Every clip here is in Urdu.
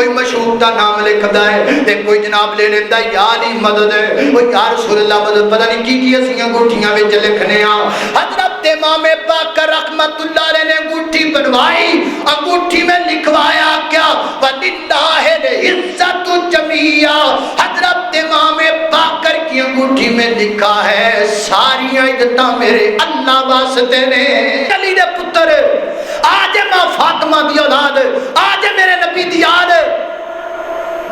کوئی مشہور دا نام لکھدا ہے تے کوئی جناب لے لیندا یا علی مدد او یا رسول اللہ مدد، پتہ نہیں کی اسیاں انگوٹھیاں وچ لکھنے ہاں۔ حضرت امام باقر رحمت اللہ علیہ نے انگوٹھی بنوائی، انگوٹھی میں لکھوایا کیا؟ وَلِلَّهِ الْعِزَّةُ جَمِيعًا۔ حضرت امام باقر کی انگوٹھی میں لکھا ہے ساری عزتاں میرے اللہ واسطے نے۔ علی دے پتر آج ماں فاطمہ دی اولاد، آج میرے نبی دی یاد،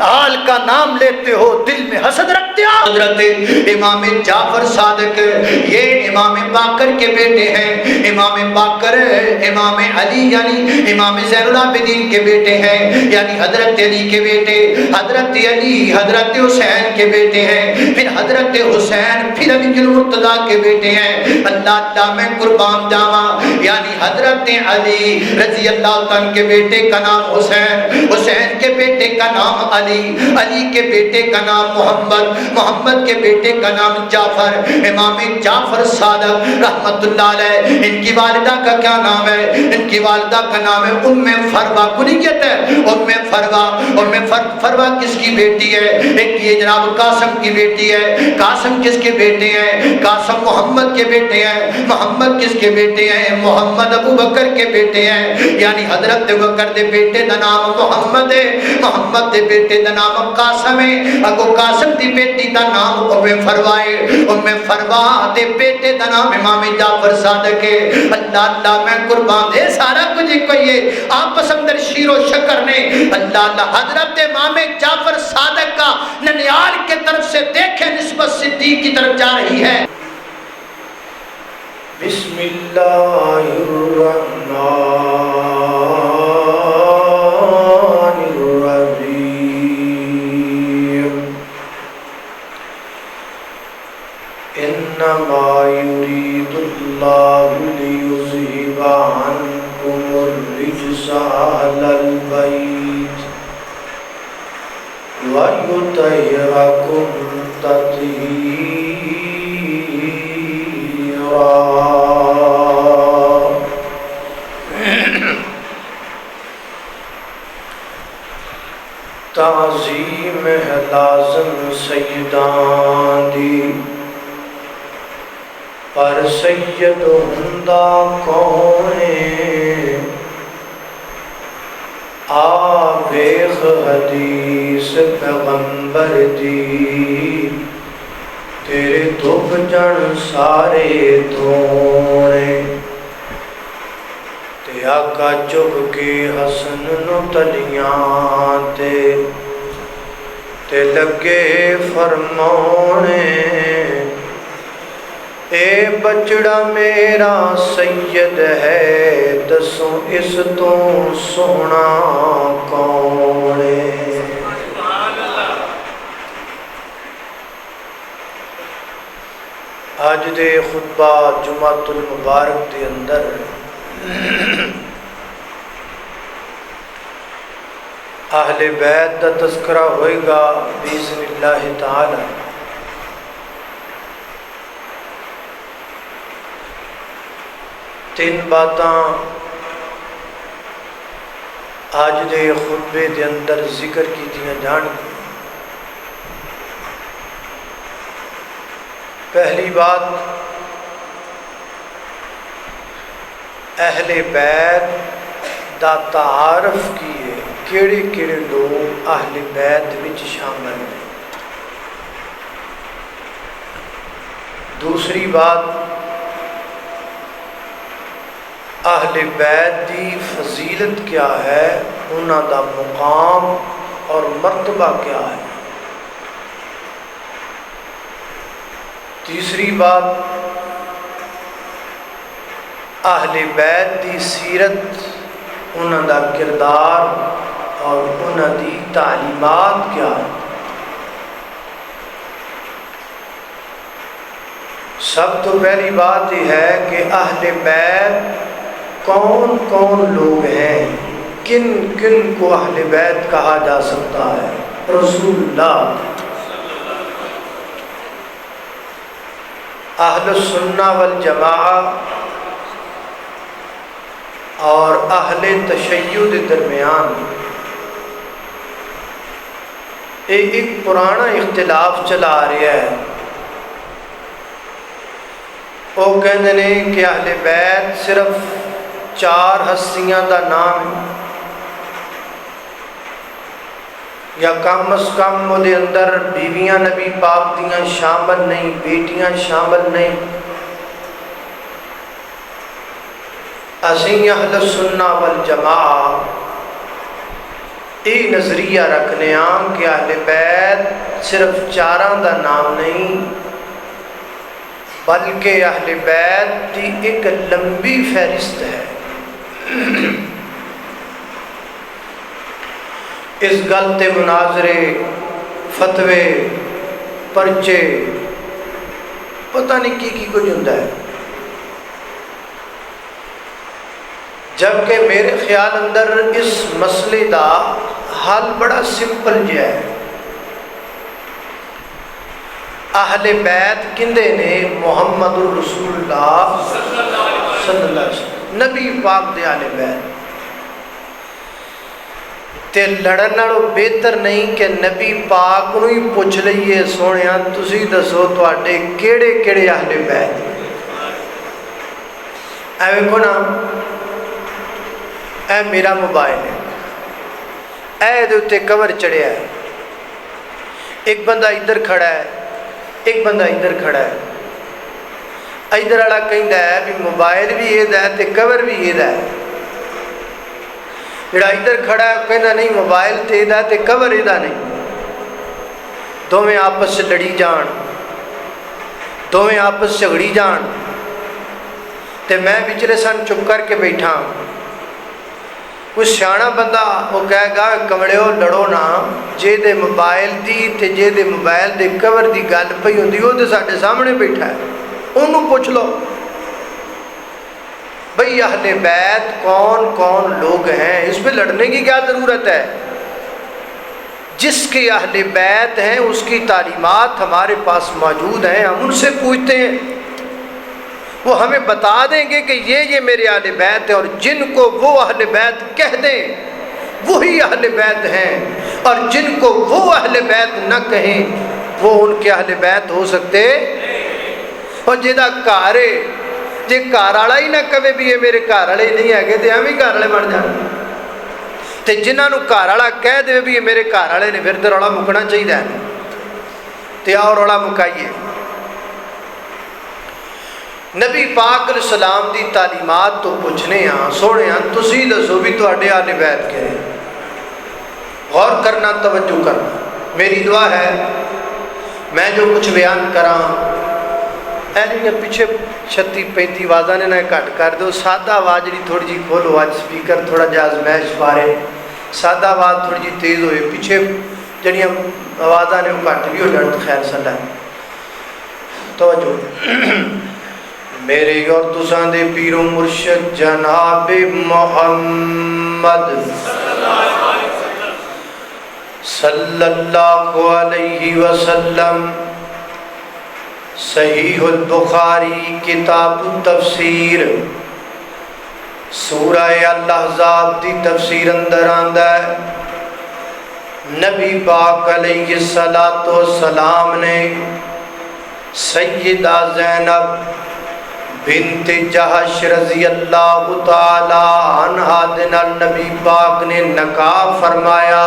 حال کا نام لیتے ہو دل میں حسد رکھتے ہو۔ حضرت امام جعفر صادق یہ امام باقر کے بیٹے ہیں، امام باقر امام علی یعنی امام زین العابدین کے بیٹے ہیں، یعنی حضرت علی کے بیٹے، حضرت علی حضرت حسین کے بیٹے ہیں، پھر حضرت حسین پھر علی المرتضیٰ کے بیٹے ہیں۔ اللہ اللہ میں قربان جاواں، یعنی حضرت علی رضی اللہ عنہ کے بیٹے کا نام حسین، حسین کے بیٹے کا نام علی، علی کے بیٹے کا نام محمد، محمد کے بیٹے کا نام جعفر، امام جعفر صادق رحمت اللہ علیہ۔ ان کی والدہ کا کیا نام ہے؟ ان کی والدہ کا نام ہے ام فروہ، کنیت ہے ام فروہ۔ ام فروہ کس کی بیٹی ہے؟ ایک یہ جناب قاسم کی بیٹی ہے۔ قاسم کس کے بیٹے ہیں؟ قاسم محمد کے بیٹے ہیں۔ محمد کس کے بیٹے ہیں؟ محمد ابو بکر کے بیٹے ہیں، یعنی حضرت بکر دے بیٹے دا نام محمد ہے، محمد دے بیٹے دا نام قاسم ہے، اگو قاسم دی بیٹی دا نام ام فروہ ہے، ام فروہ دے بیٹے دا نام امام جعفر صادق ہے۔ اللہ اللہ میں قربان دے سارا کچھ کوئی ہے، آپس اندر شیر و شکر نے اللہ اللہ۔ حضرت امام جعفر صادق کا ننیال کے طرف سے دیکھیں نسبت صدیق کی طرف جا رہی ہے۔ بسم اللہ الرحمن انما يريد الله ليذهب عنكم الرجس اهل البيت ويطهركم تطهيرا۔ تعظیم ہے لازم سیدان دی، پر سید ہندہ کون آویخ حدیث پیغمبر دی، تیرے دھوپ جن سارے دھونے، تے آقا چک کے حسن نو تلیاں تے لگے فرمانے، اے بچڑا میرا سید ہے، دسوں اس تو سونا کون ہے۔ آج دے خطبہ جمعۃ المبارک دے اندر اہل بیت دا تذکرہ ہوئے گا باذن اللہ تعالی۔ تین باتاں آج دے خطبے دے اندر ذکر کیتیاں جان گی۔ پہلی بات، اہل بیت دا تعارف کیے، کیڑے کیڑے لوگ اہل بیت وچ شامل ہیں۔ دوسری بات، اہل بیت دی فضیلت کیا ہے، انہاں دا مقام اور مرتبہ کیا ہے۔ تیسری بات، اہل بیت دی سیرت، انہاں دا کردار اور انہاں دی تعلیمات کیا ہے۔ سب تو پہلی بات یہ ہے کہ اہل بیت کون کون لوگ ہیں، کن کن کو اہل بیت کہا جا سکتا ہے۔ رسول اللہ، اہل السنہ والجماعہ اور اہل تشیع کے درمیان ایک پرانا اختلاف چلا آ رہا ہے. وہ کہتے ہیں کہ اہل بیت صرف 4 ہستیاں دا نام ہے، یا کم از کم وہ دے اندر بیویاں نبی پاک دیاں شامل نہیں، بیٹیاں شامل نہیں. اسی اہل سنہ والجماعہ یہ نظریہ رکھنے ہاں کہ اہل بیت صرف 4 دا نام نہیں، بلکہ اہل بیت کی ایک لمبی فہرست ہے. اس گل تے مناظرے، فتوے، پرچے، پتہ نہیں کی کچھ ہوندا ہے. جبکہ میرے خیال اندر اس مسئلے دا حل بڑا سمپل جہا ہے. اہل بیت کندے نے؟ محمد الرسول اللہ صلی اللہ علیہ وسلم، نبی پاک دے اہل بیت. تے لڑن نالوں بہتر نہیں کہ نبی پاک نو ہی پوچھ لئیے سونیا تسی دسو تواڈے کیڑے کیڑے اہل بیت. اے ویکھو نا، اے میرا موبائل ہے، اے دے اتے کور چڑھیا ہے، ایک بندہ ادھر کھڑا ہے، ایک بندہ ادھر کھڑا ہے. ادھر والا کہندا ہے بھی موبائل بھی یہ ہے تے کور بھی یہ ہے. جڑا ادھر کھڑا ہے کہندا نہیں موبائل تے یہ ہے تے کور یہ نہیں. دوویں آپس سے لڑی جان، دوویں آپس جھگڑی جان، تے میں وچلے سن چپ کر کے بیٹھا. کوئی سیاںا بندہ وہ کہے گا کمڑیو لڑو نا، جے دے موبائل دی تے جے دے موبائل دے کور دی گل پئی ہوندی وہ تے ساڈے سامنے بیٹھا ہے، انہوں پوچھ لو. بھئی اہل بیت کون کون لوگ ہیں؟ اس پہ لڑنے کی کیا ضرورت ہے؟ جس کے اہل بیت ہیں اس کی تعلیمات ہمارے پاس موجود ہیں، ہم ان سے پوچھتے ہیں، وہ ہمیں بتا دیں گے کہ یہ میرے اہل بیت ہیں. اور جن کو وہ اہل بیت کہہ دیں وہی اہل بیت ہیں، اور جن کو وہ اہل بیت نہ کہیں وہ ان کے اہل بیت ہو سکتے. اور جہاں گھر ہے، جی گھر والا ہی نہ کہے بھی یہ میرے گھر والے نہیں ہے تو ایویں گھر والے بن جان. تو جنہوں گھر والا کہہ دے بھی یہ میرے گھر والے نے، پھر تو رولا مکنا چاہیے. تو آؤ رولا مکائیے. نبی پاک علیہ السلام دی تعلیمات تو پوچھنے ہاں، سونے ہاں تسی دسو بھی تواڈے اہل بیت کے. غور کرنا، توجہ کرنا. میری دعا ہے میں جو کچھ بیان کراں اے جڑیاں پیچھے 36-35 آوازاں نے نہ گھٹ کر دو. سادہ آواز جی تھوڑی جی کھولو، اج سپیکر تھوڑا جہا ازمائش پارے، سادہ آواز تھوڑی جی تیز ہوئے، پیچھے جڑیاں آوازاں نے وہ گھٹ بھی ہو جان تو خیر صلاح. توجہ. میرے اور تساں دے پیر و مرشد جناب محمد صلی اللہ علیہ وسلم صحیح البخاری کتاب التفسیر سورہ الاحزاب دی تفسیر اندر آندا ہے نبی پاک علیہ السلام نے سیدہ زینب بنت جہش رضی اللہ تعالی عنہا دنال نبی پاک نے نکاح فرمایا.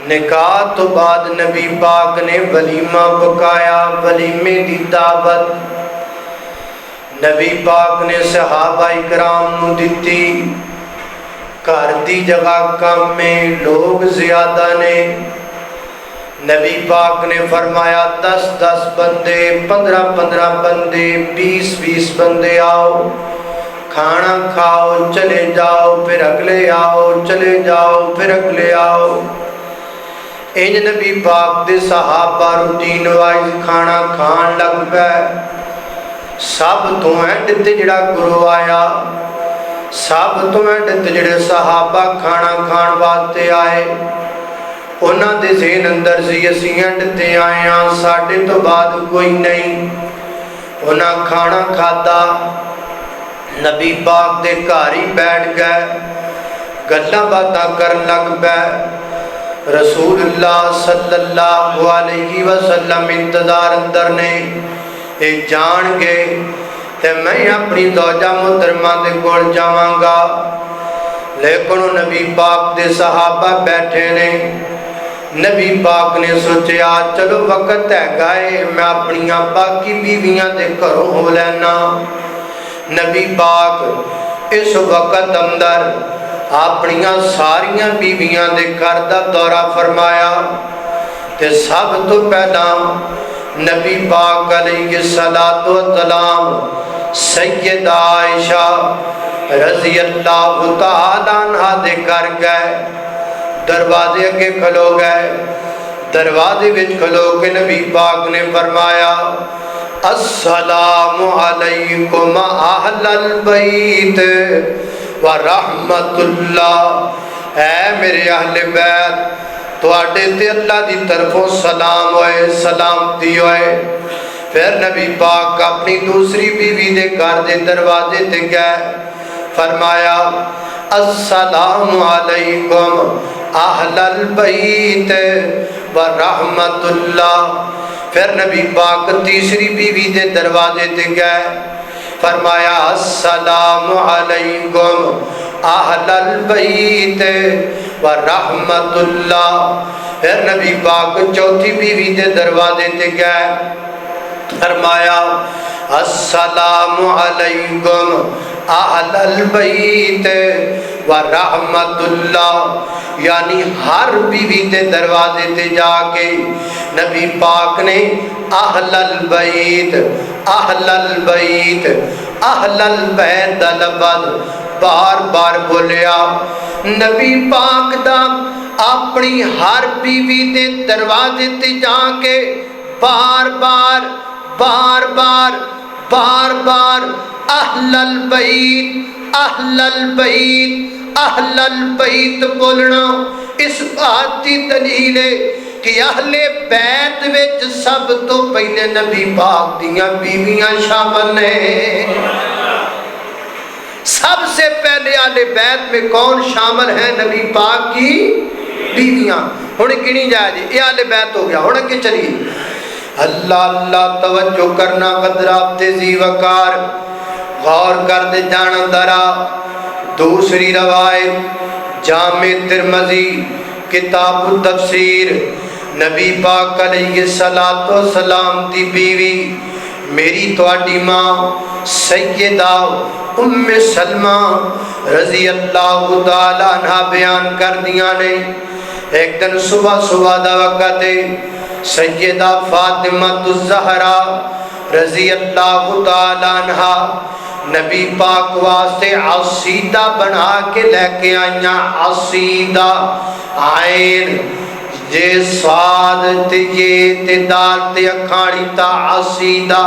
نکاح تو بعد نبی پاک نے ولیمہ پکایا، ولیمے دی دعوت نبی پاک نے صحابہ اکرام نو دتی. گھر دی جگہ کم میں لوگ زیادہ نے، نبی پاک نے فرمایا 10-10 بندے، 15-15 بندے، 20-20 بندے آؤ، کھانا کھاؤ چلے جاؤ، پھر اگلے آؤ، چلے جاؤ پھر اگلے آؤ. انج نبی پاک دے صحابہ روٹین وائز کھانا کھان لگ پئے. سب تو اینڈ تے جڑا گرو آیا، سب تو اینڈ تے جڑے صحابہ کھانا کھان واسطے آئے، انہاں دے ذہن اندر سی اسی اینڈ تے آئے ہاں، ساڈے تو بعد کوئی نہیں. انہاں کھانا کھادا، نبی پاک دے گھر ہی بیٹھ گئے، گلاں باتاں کرن لگ پئے. رسول اللہ صلی اللہ علیہ وسلم انتظار اندر نے یہ جان گے تے میں اپنی زوجہ محترمہ دے کول جاواں گا، لیکن نبی پاک دے صحابہ بیٹھے نے۔ نبی پاک نے سوچیا چلو وقت ہے گائے میں اپنی باقی بیویاں دے گھروں ہو لینا۔ نبی پاک اس وقت اندر اپنی ساریاں بیویاں دے گھر دا دورہ فرمایا تے سب تو پہلا نبی پاک علیہ السلام سیدہ عائشہ رضی اللہ تعالیٰ عنہ دے گھر گئے، دروازے کے کھلو گئے، دروازے وچ کھلو کے نبی پاک نے فرمایا السلام علیکم اہل البیت ورحمت اللہ، اے میرے اہل بیت تواڈے تے اللہ دی طرفوں سلام ہوئے، سلامتی ہوئے۔ پھر نبی پاک اپنی دوسری بیوی دے گھر دے دروازے تے گئے، فرمایا السلام علیکم اہل البیت ورحمت اللہ۔ پھر نبی پاک تیسری بیوی دے دروازے تے گئے، فرمایا السلام علیکم اہل البیت ورحمت اللہ۔ پھر نبی پاک چوتھی بیوی دے دروازے تے گئے، فرمایا السلام علیکم اہل البیت ورحمت اللہ۔ یعنی ہر بیوی دے دروازے تے جا کے نبی پاک نے اہل البیت اہل البیت اہل البیت دا لفظ بار بار بولیا۔ نبی پاک دا اپنی ہر بیوی دے دروازے تے جا کے بار بار بار بار بار بار اہل البیت اہل البیت اہل البیت بولنا اس بات کی دلیل ہے کہ اہل بیت وچ سب تو پہلے نبی پاک دیاں بیویاں شامل ہیں۔ سب سے پہلے اہل بیت میں کون شامل ہیں؟ نبی پاک کی بیویاں۔ ہن گنی جائے جی یہ اہل بیت ہو گیا۔ ہن کہ چلیے اللہ اللہ توجہ کرنا قدرات تیزی وقار غور کر دے جانا درا۔ دوسری روایت جامع ترمذی کتاب التفسیر، نبی پاک علیہ السلام دی بیوی میری تواڈی ماں سیدہ ام سلمہ رضی اللہ تعالی عنہ بیان کر دیا نے۔ ایک دن صبح صبح دا وقت ہے، سیدہ فاطمہ الزہرا رضی اللہ تعالی عنہ نبی پاک واسطے عصیدہ بنا کے لے کے آئیاں۔ عصیدہ عین جے سواد تے یہ تے دال تے اکھاڑی تا عصیدہ۔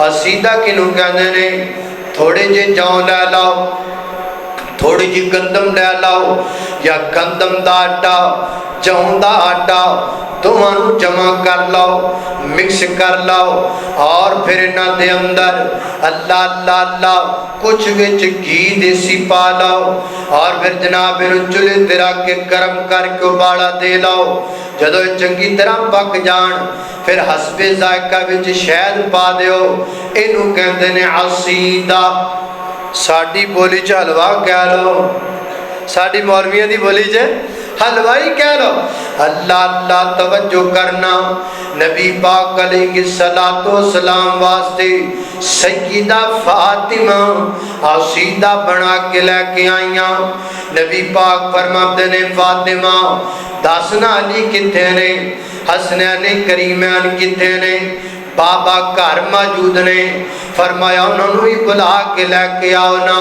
عصیدہ کنوں کہنے نے؟ تھوڑے جے جاؤں لے لاؤ، تھوڑی جی گندم لے لاؤ، یا گندم دا آٹا جاؤں دا آٹا دونوں جمع کر لاؤ، مکس کر لاؤ، اور پھر انہاں دے اندر اللہ اللہ اللہ کچھ وچ گھی دیسی پا لاؤ، اور پھر جناب چولہے تے رکھ کے گرم کر کے ابالا دے لاؤ۔ جدو چنگی طرح پک جان پھر حسب ذائقہ وچ شہد پا دیو۔ اینو کہندے نے عصیدہ۔ ساڈی بولی چ حلوا کہہ لو، ساڈی مولویاں دی بولی چ حلوائی کہہ لو۔ اللہ اللہ توجہ کرنا، نبی پاک علیہ السلام واسطے سیدہ فاطمہ عصیدہ بنا کے لے کے آئیاں۔ نبی پاک فرماتے نے فاطمہ دسنا علی کتھے نے، حسنین کریمین کتھے نے؟ بابا گھر موجود نے۔ فرمایا انہوں نے بھی بلا کے لے کے آؤ نا۔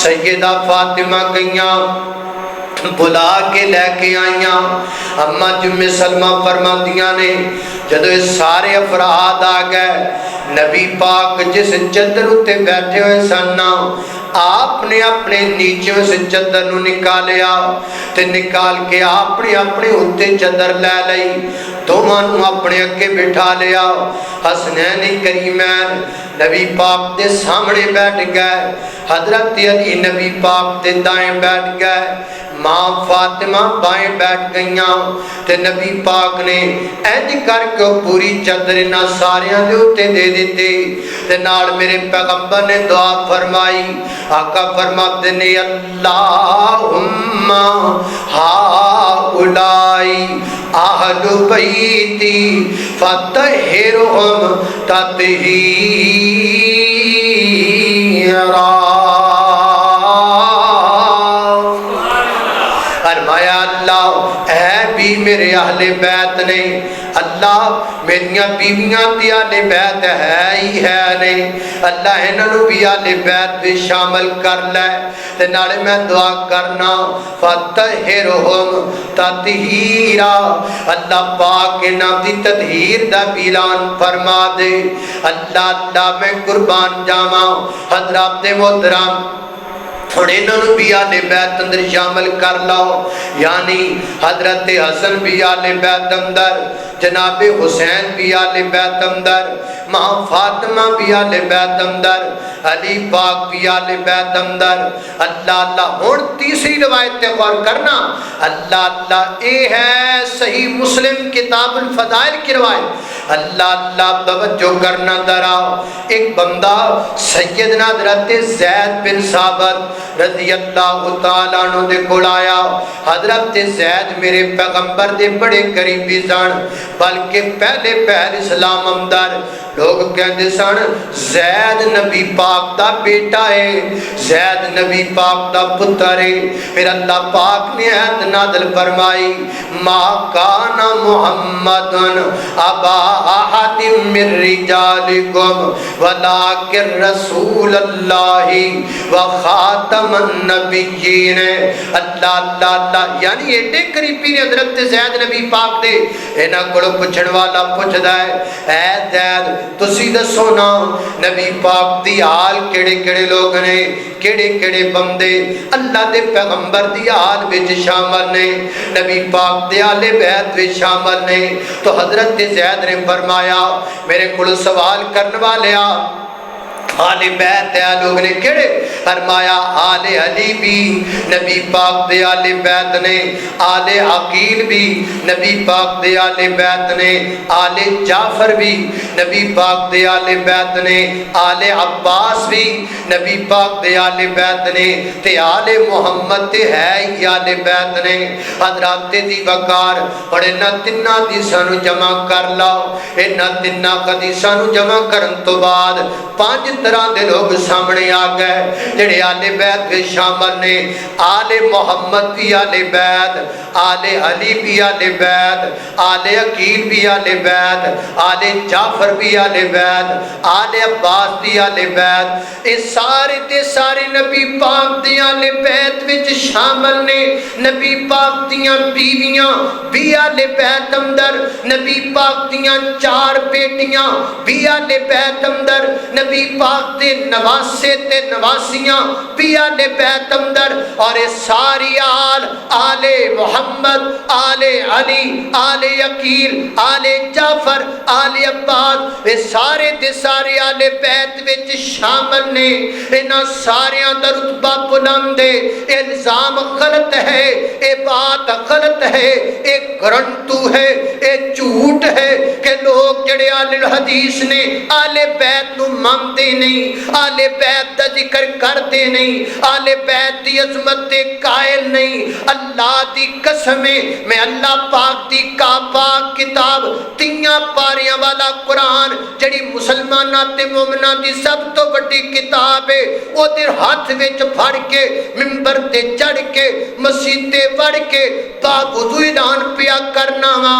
سیدہ فاطمہ گئیاں بلا کے لے کے آئیاں۔ اما جم سلمہ فرماندیاں نے جدو یہ سارے افراد آ گئے، نبی پاک جس چادر اتے بیٹھے ہوئے سن آپ نے اپنے نیچوں سے چادر نو نکالیا تے نکال کے اپنے اپنے اتے چادر لے لئی، دومانو اپنے اگے بٹھا لیا. حسنین کریمین نبی پاک دے سامنے بیٹھ گئے. حضرت علی نبی پاک دے دائیں بیٹھ گئے. ماں فاطمہ بائیں بیٹھ گئیاں. تے نبی پاک نے اینج کر کے پوری چادر انہاں ساریاں دے اوتے دے دیتے. تے نال میرے پیغمبر نے دعا فرمائی. آقا فرماتے نے اللہم ہاؤلائی اہل بیتی فطہرہم تطہیرا. فرمایا اللہ اے بھی میرے اہل بیت نے. اللہ میریاں بیویاں تے اہل بیت ہے ہی ہے نے. اللہ انہاں نوں بھی اہل بیت بھی شامل کر لے. تے نالے میں دعا کرنا فطہرہم تطہیرا. اللہ پاک انہاں دی تطہیر دا اعلان فرما دے. اللہ اللہ میں قربان جاواں. حضرات محترم اور انہوں بھی آل بیت اندر شامل کر لاؤ. یعنی حضرت حسن بھی آل بیت اندر, جناب حسین بھی آل بیت اندر, ماں فاطمہ بھی آل بیت اندر, علی پاک بھی آل بیت اندر. اللہ اللہ. ہن تیسری روایت تے غور کرنا. اللہ اللہ اے ہے صحیح مسلم کتاب الفضائل کی روایت. اللہ اللہ توجہ کرنا ذرا. ایک بندہ سیدنا حضرت زید بن ثابت رضی اللہ تعالیٰ عنہ دے کول آیا. حضرت زید میرے پیغمبر دے بڑے قریبی سن, بلکہ پہلے اسلام اندر لوگ کہندے سن زید نبی پاک دا بیٹا ہے, زید نبی پاک دا پتر ہے. پھر اللہ پاک نے آیت نازل فرمائی ما کان محمد ابا احد من رجالکم ولکن رسول اللہ وخاتم النبیین. اللہ اللہ اللہ. یعنی ایڈے قریبی نے حضرت زید نبی پاک دے. انہاں کولوں پوچھن والا پوچھدا ہے اے زید تسی دسو نا نبی پاک دی حال کیڑے کیڑے لوگ نے, کیڑے کیڑے بندے اللہ دے پیغمبر دی حال وچ شامل نے, نبی پاک دے آل بیت وچ شامل نے. تو حضرت زید نے فرمایا میرے کول سوال کرنے والیا آل بیت ہے لوگ نے کیڑے؟ فرمایا آل علی بھی نبی پاک دے آل بیت نے, آل عقیل بھی نبی پاک دے آل بیت نے, آل جعفر بھی نبی پاک دے آل بیت نے, آل عباس بھی نبی پاک دے آل بیت نے, تے آل محمد تے ہے ہی آل بیت نے. حضرات دی وقار اور انہاں تنہ دی سانو جمع کر لاؤ. انہاں تنہ قدی سانو جمع کرن تو بعد 5 طرح دے لوگ سامنے آ گئے جڑے آل بیت کے شامل نے. آل محمد بھی آل بیت, آل علی بھی آل بیت, آل عقیل بھی آل بیت, آل جعفر بھی آل بیت, آل عباس بھی آل بیت. اے سارے تے سارے نبی پاک دی آل بیت وچ شامل نے. نبی پاک دیاں بیویاں بھی آل بیت اندر, نبی پاک دیاں 4 بیٹیاں بھی آل بیت اندر, نبی پاک دے نواسے تے نواسیاں بھی آل بیت اندر. اور یہ ساری آل محمد, آل علی, آل عقیل, آل جعفر, آل عباس, یہ سارے دے سارے آل بیت وچ شامل نے. انہاں ساریاں دا رتبہ بلند ہے. الزام غلط ہے, یہ بات غلط ہے, یہ گرنٹو ہے, یہ جھوٹ ہے کہ لوگ جڑے آل الحدیث نے آل بیت نو مانتے نہیں, آل بیت دا ذکر کرتے نہیں, آل بیت دی عظمت دے قائل نہیں. اللہ دی قسم ہے, میں اللہ پاک دی پاک کتاب 3 پاریاں والا قرآن جڑی مسلماناں تے مومناں دی سب تو بڑی کتاب ہے, او دے ہاتھ وچ پھڑ کے منبر تے چڑھ کے مسجد تے وڑ کے باوضو اعلان پیا کرنا وا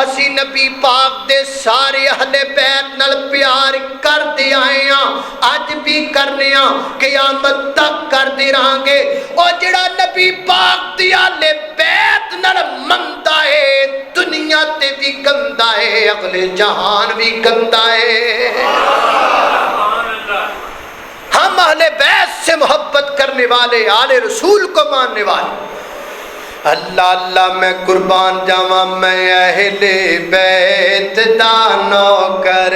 اسی نبی پاک دے سارے اہل بیت نال پیار کر دے آئے ہاں, اج بھی کرنے ہاں, قیامت تک کر دے رہاں گے. اور جڑا نبی پاک دی اہل بیت نال مندا ہے دنیا تے بھی گندا ہے, اگلے جہان بھی گندا ہے. ہم اہل بیت سے محبت کرنے والے, آل رسول کو ماننے والے, اللہ اللہ میں قربان جاواں میں اہل بیت دا نوکر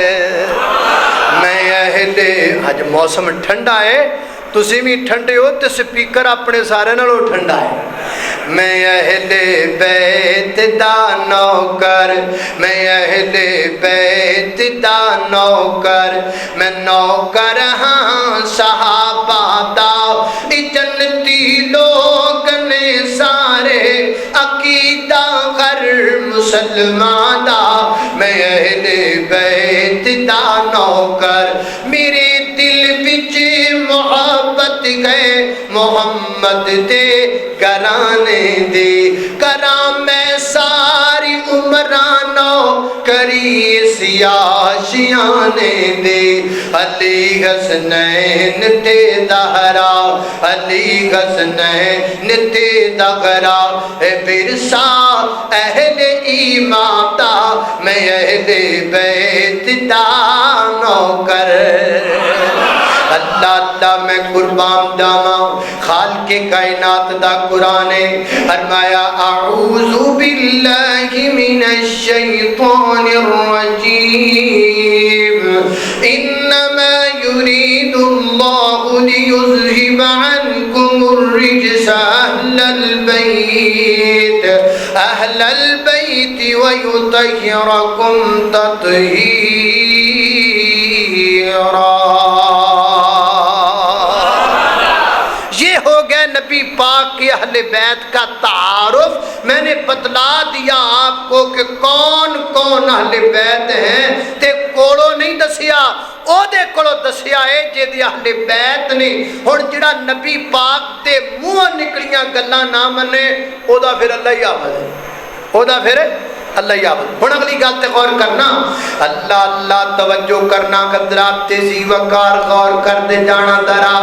میں اہل اج موسم ٹھنڈا ہے تسی بھی ٹھنڈے ہو تے سپیکر اپنے سارے نالوں ٹھنڈا ہے میں اہل بیت دا نوکر میں اہل بیت دا نوکر میں نوکر ہاں صحابہ دا جنتی لوگ نے سارے عقیدہ غر مسلمان دا میں اہل بیت دا نوکر میرے دل وچ محبت گئے محمد دے گرانے دے کرام میں ساری عمرانو کری سیاشیانے دے علی حسنین تے دہرا علی حسنین تے دہرا اے برسا اہل ایمان دا میں اہل بیت دا نوکر اللہ اللہ میں قربان جاواں خالق کائنات دا قرآن فرمایا اعوذ باللہ من الشیطان الرجیم انما يريد الله ليذهب عنكم الرجس أهل البيت ويطهركم تطهيرا یہ ہو گیا نبی پاک کے اہل بیت کا تعارف میں نے بتلا دیا آپ کو کہ کون کون اہل بیت ہیں تے کوڑو نہیں دسیا او دے کولو دسیا ہے جے دی اہل بیت نے ہن جڑا نبی پاک تے منہ نکلیاں گلاں نہ منے او دا پھر اللہ ہی آباد ہے او دا پھر اللہ ہی آباد ہن اگلی گل تے غور کرنا اللہ اللہ توجہ کرنا قدرات تیزی وقار غور کر دے جانا درا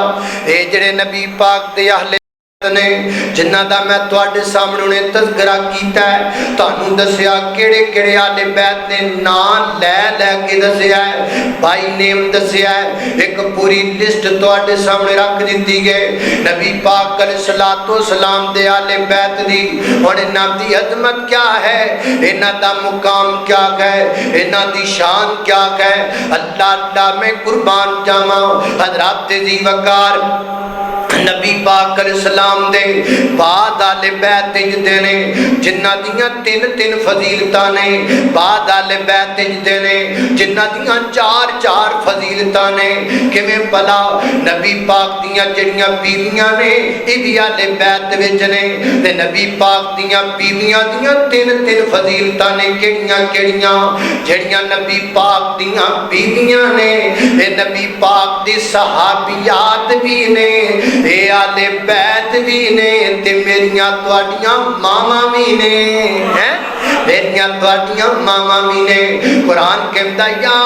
اے جڑے نبی پاک دے اہل نے جنہ دا میں تواڈے سامنے نے تذکرہ کیتا ہے تانوں دسیا کیڑے کیڑے آل بیت نے نام لے لے کے دسیا ہے بائی نیم دسیا ہے ایک پوری لسٹ تواڈے سامنے رکھ دتی گئے نبی پاک علیہ الصلوۃ والسلام دے آل بیت دی اور انہاں دی عظمت کیا ہے انہاں دا مقام کیا ہے انہاں دی شان کیا ہے اللہ اللہ میں قربان جاواں حضرات دی وقار نبی پاک علیہ السلام دے بعد آل بیت جدے نے جنہ دیاں تین تین فضیلتاں نے بعد آل بیت جدے نے جنہ دیاں چار چار فضیلتاں نے کیویں بلا نبی پاک دیاں جڑیاں بیویاں نے اے بھی آل بیت وچ نے تے نبی پاک دیاں بیویاں دیاں تین تین فضیلتاں نے کیڑیاں کیڑیاں جڑیاں نبی پاک دیاں بیویاں نے اے نبی پاک دی صحابیات بھی نے اے آل بیت بھی نے تے میریاں تواڈیاں ماما بھی نے میریاں تواڈیاں ماما بھی نے قرآن کہندا یا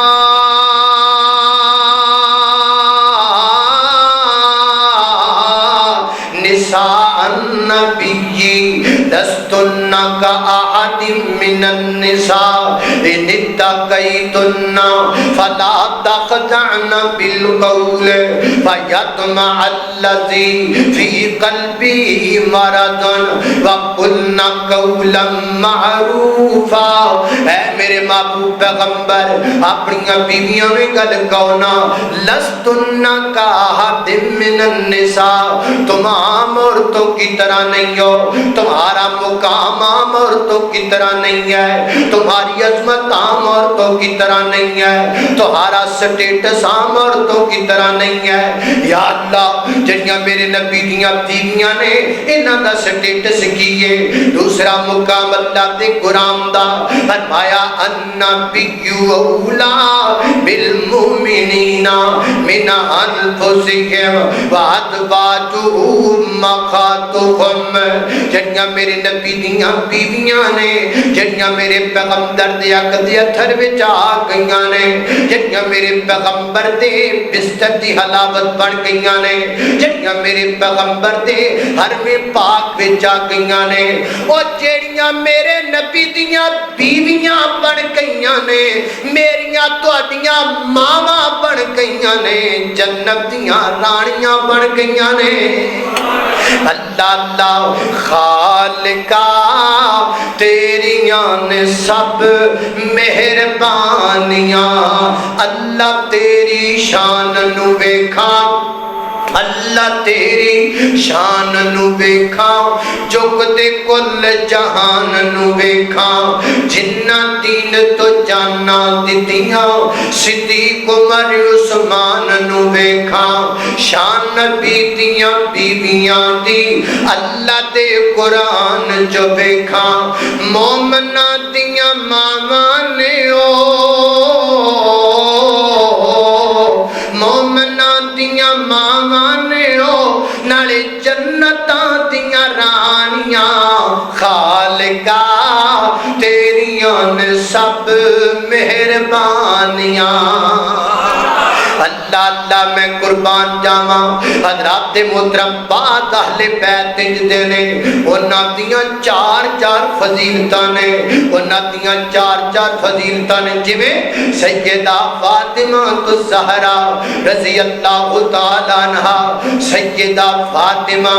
نساء النبی لستن کأحد من النساء ان اتقیتن فلا تخضعن بالقول فیطمع الذی فی قلبہ مرض وقلن قولا معروفا اے میرے محبوب پیغمبر اپنی بیویاں میں گل کہنا لستن کأحد من النساء تم عام عورتوں کی طرح نہیں ہو تمہارا مقام عام عورتوں کی طرح نہیں ہے تمہاری عظمت عام عورتوں کی طرح نہیں ہے تمہارا سٹیٹس عام عورتوں کی طرح نہیں ہے یا اللہ جڑیاں میرے نبی دیاں بیویاں نے انہاں دا سٹیٹس کیے دوسرا مقام اللہ دے قرآن دا فرمایا النبی اولا بالمؤمنین من انفسہم وازواجہ مخاتہم جڑیاں میرے نبی دیاں بیویاں نے جڑیاں میرے پیغمبر دے عقد اتھر وچ آ گئیاں نے جڑیاں میرے پیغمبر دے بستر دی حلاوت بن گئیاں نے جڑیاں میرے پیغمبر دے حرم پاک وچ آ گئیاں نے او جڑیاں میرے نبی دیاں بیویاں بن گئیاں نے میریاں تواڈیاں ماواں بن گئیاں نے جنت دیاں رانیاں بن گئیاں نے اللہ اللہ خالقا تیریاں نے سب مہربانیاں اللہ تیری شان نو ویکھاں اللہ تیری شان نو ویکھاں جگ دے کل جہان نو ویکھاں جنہ دین تو جانا دتیاں صدیق عمر عثمان نو ویکھاں شان نبی دیاں بیویاں دی اللہ دے قرآن جو ویکھاں مومنہ دیاں ماواں نے مومنہ دیاں ماواں نالے جنتاں دیاں رانیاں خالقا تیریاں نے سب مہربانیاں اللہ اللہ میں قربان جاواں حضرات محترم بعد اہل بیت دے نے انہاں دیاں چار چار فضیلتاں نے انہاں دیاں چار چار فضیلتاں نے جویں سیدہ فاطمہ الزہرا رضی اللہ تعالی عنہا سیدہ فاطمہ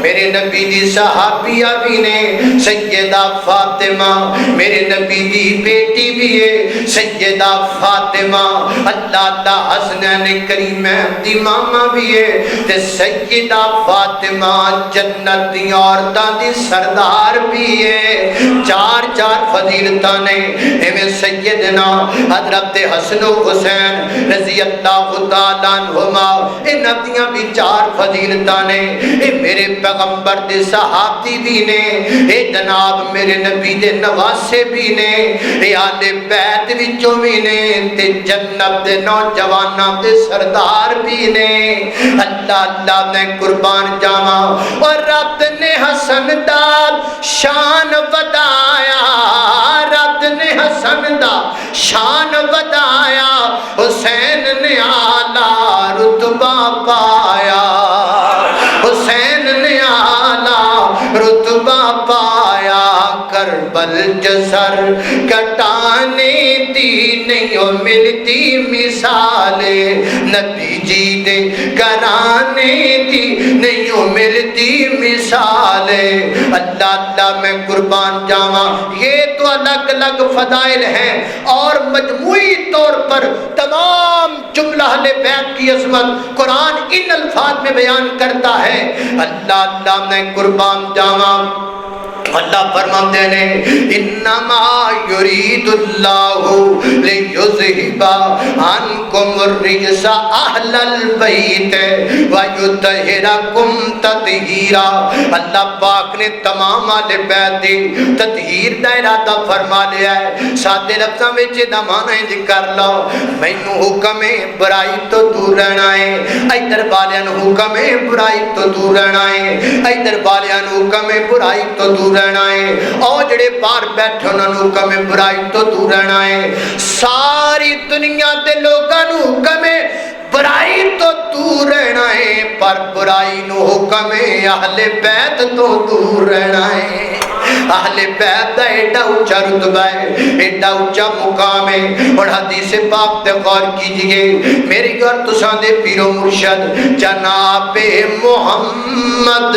میرے نبی دی صحابیہ بھی نے سیدہ فاطمہ میرے نبی دی بیٹی بھی ہے سیدہ فاطمہ اللہ اللہ حسنین کریمین دی ماما بھی ہے تے سیدہ فاطمہ جنت دی عورتاں دی سردار بھی ہے چار چار فضیلتاں نے ایویں سیدنا حضرت حسن و حسین رضی اللہ تعالی عنہما انہاں دیاں بھی چار فضیلتاں نے اے میرے پیغمبر دے صحابی بھی نے اے جناب میرے نبی دے نواسے بھی نے اے آل بیت وچوں بھی نے تے جنت دے نوجواناں دے سردار بھی نے اللہ اللہ میں قربان جاواں اور رب نے حسن دا شان ودایا رب نے حسن دا شان ودایا حسین نے اعلیٰ رتبہ پایا حسین نے اعلیٰ رتبہ پایا کربل جسر کٹانے دی نہیں ملتی مثال نبی جی دے کرانے دی نہیں ملتی مثال اللہ اللہ میں قربان جاواں یہ تو الگ الگ فضائل ہیں اور مجموعی طور پر تمام جملہ اہل بیت کی عظمت قرآن ان الفاظ میں بیان کرتا ہے اللہ اللہ میں قربان جاواں اللہ فرماتے ہیں انما یرید اللہ لیذہب عنکم الرجس اہل البیت ویطہرکم تطہیرا اللہ پاک نے تمام اہل بیت دی تطہیر دا ارادہ فرما لیا ہے سادے لفظاں وچ دا معنی انج کر لو مینوں حکم ہے برائی تو دور رہنا ہے ادھر والیاں نوں حکم ہے برائی تو دور رہنا ہے ادھر والیاں نوں حکم ہے برائی تو دور رہنا ہے اور جڑے باہر بیٹھے انہاں نوں حکم ہے برائی تو دور رہنا ہے ساری دنیا دے لوکاں نوں حکم ہے برائی تو دور رہنا ہے پر برائی نو حکم ہے اہل بیت تو دور رہنا ہے اہل بیت دا ایڈا اونچا رتبہ ہے ایڈا اونچا مقام ہے اور حدیث پاک تے غور کیجئے میری اور تساں دے پیر و مرشد جناب محمد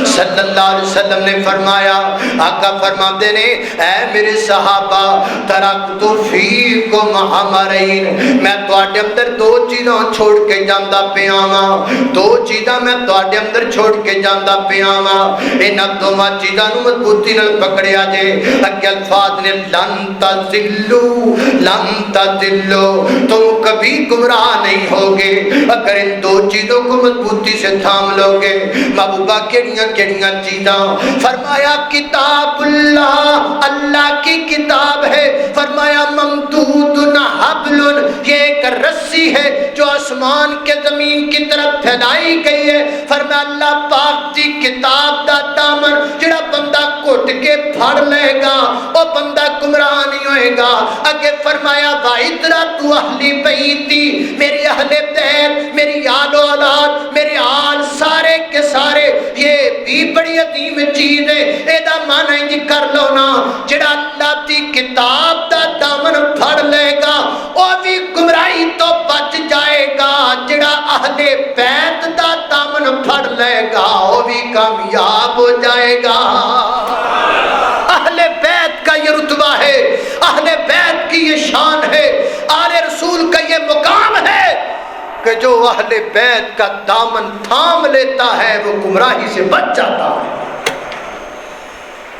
صلی اللہ علیہ وسلم نے فرمایا آقا فرماتے نے اے میرے صحابہ ترکت فیکم امرین میں تواڈے اندر دو چیزاں چھوڑ کے جاندا پیا ہاں دو چیزاں میں تواڈے اندر چھوڑ کے جاندا پیا ہاں انہاں دوواں چیزاں نوں مضبوطی نال پکڑیا جے اگے الفاظ نے لن تضلوا تم کبھی گمراہ نہیں ہوگے اگر ان دو چیزوں کو مضبوطی سے تھام لو گے محبوبہ کیڑیاں کیڑیاں چیزاں فرمایا کتاب اللہ اللہ کی کتاب ہے فرمایا ممدود حبل یہ ایک رسی ہے جو آسمان کے زمین کی طرف پھیلائی گئی ہے فرمایا اللہ پاک دی کتاب دا دامن جڑا بندہ گھٹ کے پھڑ لے گا وہ بندہ گمراہ نہیں ہوئے گا اگے فرمایا وَعِدْرَةُ أَهْلِ بَيْتِي میری اہل بیت میری آل و اولاد میرے آل سارے کے سارے یہ بھی بڑی عظیم چیز ہے ایدہ معنی انجی کر لو نا جڑا اللہ دی کتاب دا دامن پھڑ لے گا وہ بھی گمراہی تو بچ جائے گا جڑا اہل بیت دا دامن پھڑ لے گا وہ بھی کامیاب ہو جائے گا۔ اہل بیت کا یہ رتبہ ہے، اہل بیت کی یہ شان ہے، آل رسول کا یہ مقام ہے کہ جو اہل بیت کا دامن تھام لیتا ہے وہ گمراہی سے بچ جاتا ہے۔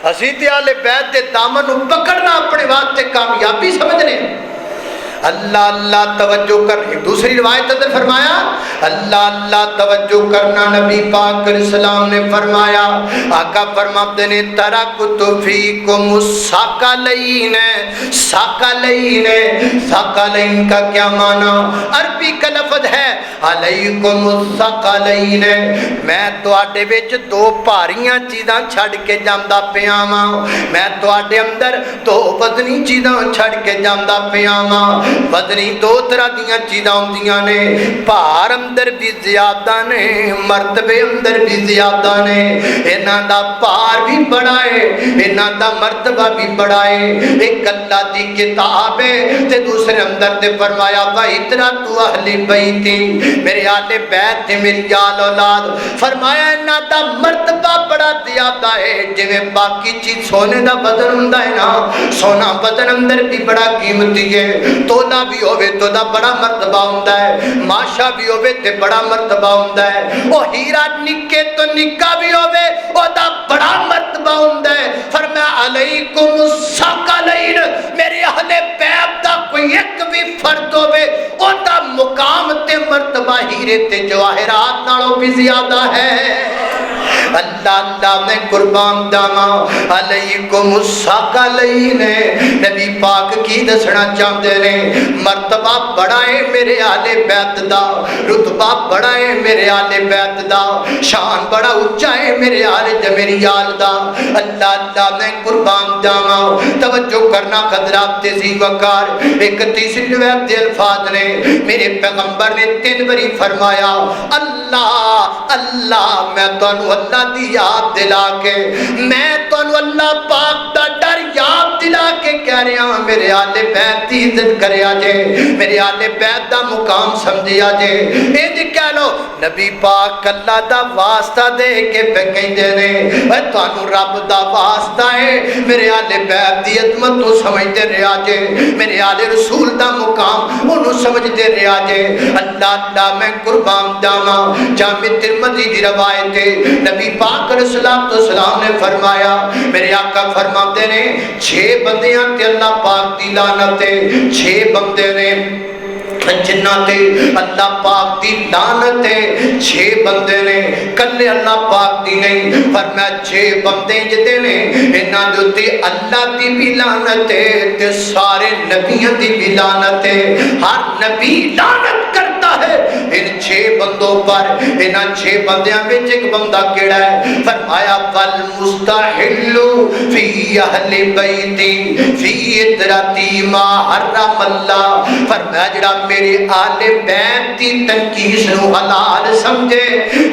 اسی تے آل بیت دے دامن کو پکڑنا اپنے واسطے کامیابی سمجھنے۔ اللہ اللہ توجہ کر، ایک دوسری روایت اندر فرمایا اللہ اللہ توجہ کرنا، نبی پاک علیہ السلام نے فرمایا، آقا فرماتے نے ترکت فیکم الثقلین۔ ثقلین، ثقلین کا کیا معنی؟ عربی کا لفظ ہے علیکم الثقلین، میں تواڈے وچ دو بھاریاں چیزاں چھڈ کے جاندا پیا واں، میں تواڈے اندر دو وزنی چیزاں چھڈ کے جاندا پیا واں۔ وزنی دو طرح دیاں چیزاں ہوندیاں نے، بھار اندر بھی زیادہ نے، مرتبے اندر بھی زیادہ نے، انہاں دا بھار بھی بڑا ہے، انہاں دا مرتبہ بھی بڑا ہے۔ ایک اللہ دی کتاب ہے تے دوسرے اندر تے فرمایا وَإِتْرَةُ أَهْلِ بَيْتِ، میرے آل بیت تے میری آل اولاد، فرمایا انہاں دا مرتبہ بڑا زیادہ ہے، جویں باقی چیز سونے دا بدن ہوندا ہے نا، سونا بدن اندر بھی بڑا قیمتی ہے، تولا بھی ہوئے تو دا بڑا مرتبہ ہوندہ ہے، ماشا بھی ہوئے تے بڑا مرتبہ ہوندہ ہے، او ہیرا نکے تو نکا بھی ہوئے او دا بڑا مرتبہ ہوندہ ہے۔ فرمایا علیکم الثقلین، میرے اہل بیت دا کوئی ایک بھی فرد ہوئے او دا مقام تے مرتبہ ہیرے تے جواہرات نالوں بھی زیادہ ہے۔ اللہ اللہ میں قربان داواں علیکم الثقلین، نبی پاک کی دسنا چاہتے نے مرتبہ بڑا ہے میرے آل بیت دا، رتبہ بڑا ہے میرے آل بیت دا، شان بڑا اونچا ہے میرے میری آل دا۔ اللہ اللہ میں قربان داواں، توجہ کرنا حضرات ذی وقار، ایک تیسری روایت دے الفاظ نے، میرے پیغمبر نے 3 باری فرمایا اللہ اللہ، میں تانوں اللہ دی یاد دلا کے، میں تانوں اللہ پاک دا ڈر یاد دلا کے کہہ رہا ہوں، میرے آل بیت دی عزت کریا جے، میرے آل بیت دا مقام سمجھیا جے۔ انج کہہ لو نبی پاک اللہ دا واسطہ دے کے پہ کہندے نے اے تانوں رب دا واسطہ ہے، میرے آل بیت دی عظمت تو سمجھتے رہیا جے، میرے آل رسول دا مقام انہوں سمجھتے رہیا جے۔ اللہ اللہ میں قربان جاواں، جامع ترمذی دی روایت ہے، نبی پاک علیہ السلام نے فرمایا، میرے آقا فرماتے نے 6 بندیاں تے اللہ پاک دی لعنت ہے، 6 بندے نے جنہ تے اللہ پاک دی لعنت ہے، 6 بندے نے کلے اللہ پاک دی نہیں، فرمایا 6 بندے جدے نے انہاں دے تے اللہ دی بھی لعنت ہے تے سارے نبیوں دی بھی لعنت ہے، ہر نبی لعنت کرتا ہے ان 6 بندوں پر۔ انہاں 6 بندیاں وچ ایک بندہ کیڑا ہے؟ فرمایا والمستحل فی اہل بیتی فی ادرتی ما حرم اللہ، فرمایا جڑا میرے آل بیت دی تنقیس نو حلال سمجھے،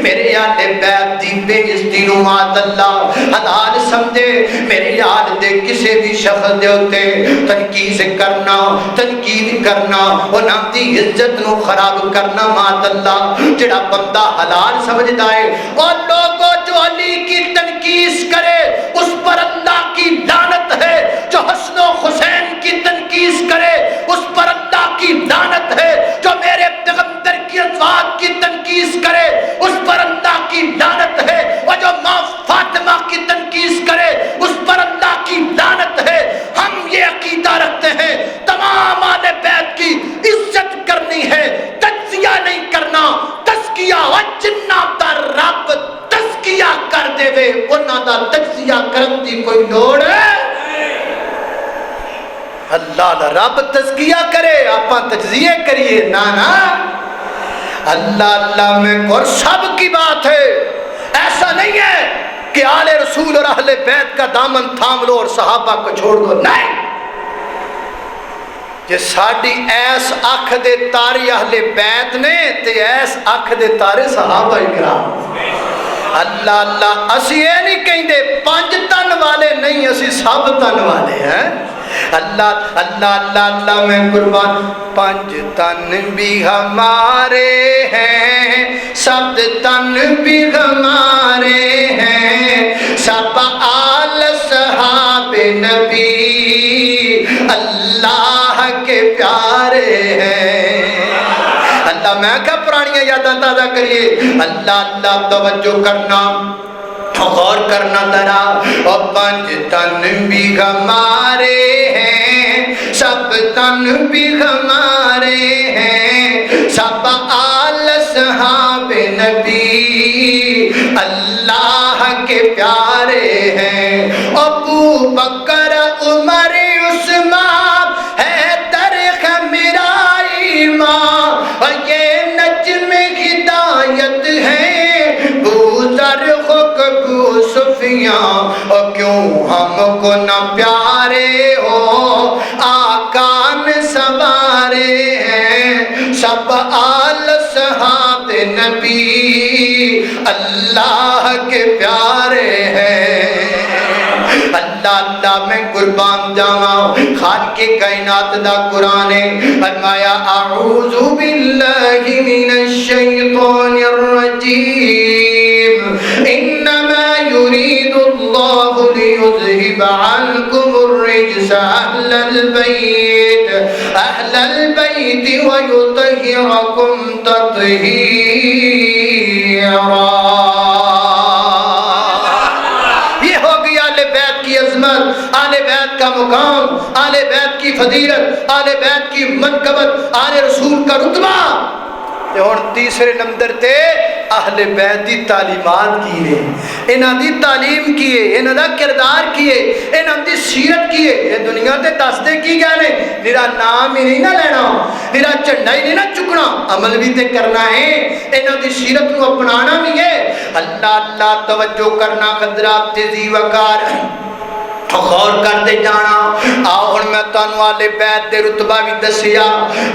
میرے آل بیت دی بے عزتی نو معاذ اللہ حلال سمجھے، میرے آل دے کسے بھی شخص دے ہوتے تنقیس کرنا، تنقید کرنا، انہاں دی عزت نو خراب کرنا معاذ اللہ، جڑا بندہ حلال سمجھدا ہے اور لوگوں جو علی کی تنقیس کرے اس پر اللہ کی لعنت ہے، جو حسن و حسین کی تنقیس کرے اس پر اللہ کی لعنت ہے، جو میرے پیغمبر کی ازواج کی تنقیس کرے اس پر اللہ کی لعنت ہے، اور جو ماں فاطمہ کی تنقیس کرے اس پر اللہ کی لعنت ہے۔ ہم یہ عقیدہ رکھتے ہیں تمام آل بیت کی عزت کرنی ہے، تجزیہ نہیں کرنا، تزکیہ و جنہ دا رب تزکیہ کر دے وے انہاں دا تجزیہ کرن دی کوئی لوڑ ہے؟ اللہ دا رب تزکیہ کرے، آپاں تجزیہ کریے، نا نا، اللہ اللہ میں اور سب کی بات ہے۔ ایسا نہیں ہے کہ آل رسول اور اہل بیت کا دامن تھام لو اور صحابہ کو چھوڑ دو، نہیں، جے ساڑی ایس اکھ دے تارے اہل بیت نے تے ایس اکھ دے تارے صحابہ اکرام۔ اللہ اللہ، اسی یہ نہیں کہیں دے 5 تن والے نہیں، اسی سب تن والے ہیں۔ اللہ اللہ اللہ اللہ میں قربان. پنج تن بھی ہمارے ہیں, سب تن بھی ہمارے ہیں, سب آل صحاب نبی اللہ کے پیارے ہیں. اللہ میں کیا پرانی یاداں تازہ کریے. اللہ اللہ توجہ کرنا, غور کرنا ذرا. اور پنج تن بھی ہمارے ہیں, سب تن بھی ہمارے ہیں, سب آل صحاب نبی اللہ کے پیارے ہیں. ابو بکر عمر عثمان حیدر میرا ایمان, اور یہ نجم ہدایت ہے بوذر ابو سفیان. اور کیوں ہم کو نہ پیارے ہو آقا میں سوارے ہیں, سب آل صحاب نبی اللہ کے پیارے ہیں. اللہ اللہ میں قربان جاواں. خالق کائنات دا قرآن فرمایا اعوذ باللہ من الشیطان الرجیم, انما يريد الله ليذهب عنكم الرجس اهل البيت ويطهركم تطهيرا. آل بیت کا مقام, آل بیت کی فضیلت, آل بیت کی منقبت, آل رسول کا رتبہ. اور تیسرے نمبر تے اہل بیت دی تعلیمات کیے, انہاں دی تعلیم کیے, انہاں دا کردار کیے, انہاں دی سیرت کیے. یہ دنیا تے دس دے کی گیا نے, میرا نام ہی نہیں نہ لینا, میرا جھنڈا ہی نہیں نہ چکنا, عمل بھی تے کرنا ہے, انہاں دی سیرت نو اپنانا بھی ہے. اللہ اللہ توجہ کرنا حضرات تیزی وقار غور کرتے جانا. آؤ ہن میں تانوں آل بیت دے رتبہ بھی دسیا,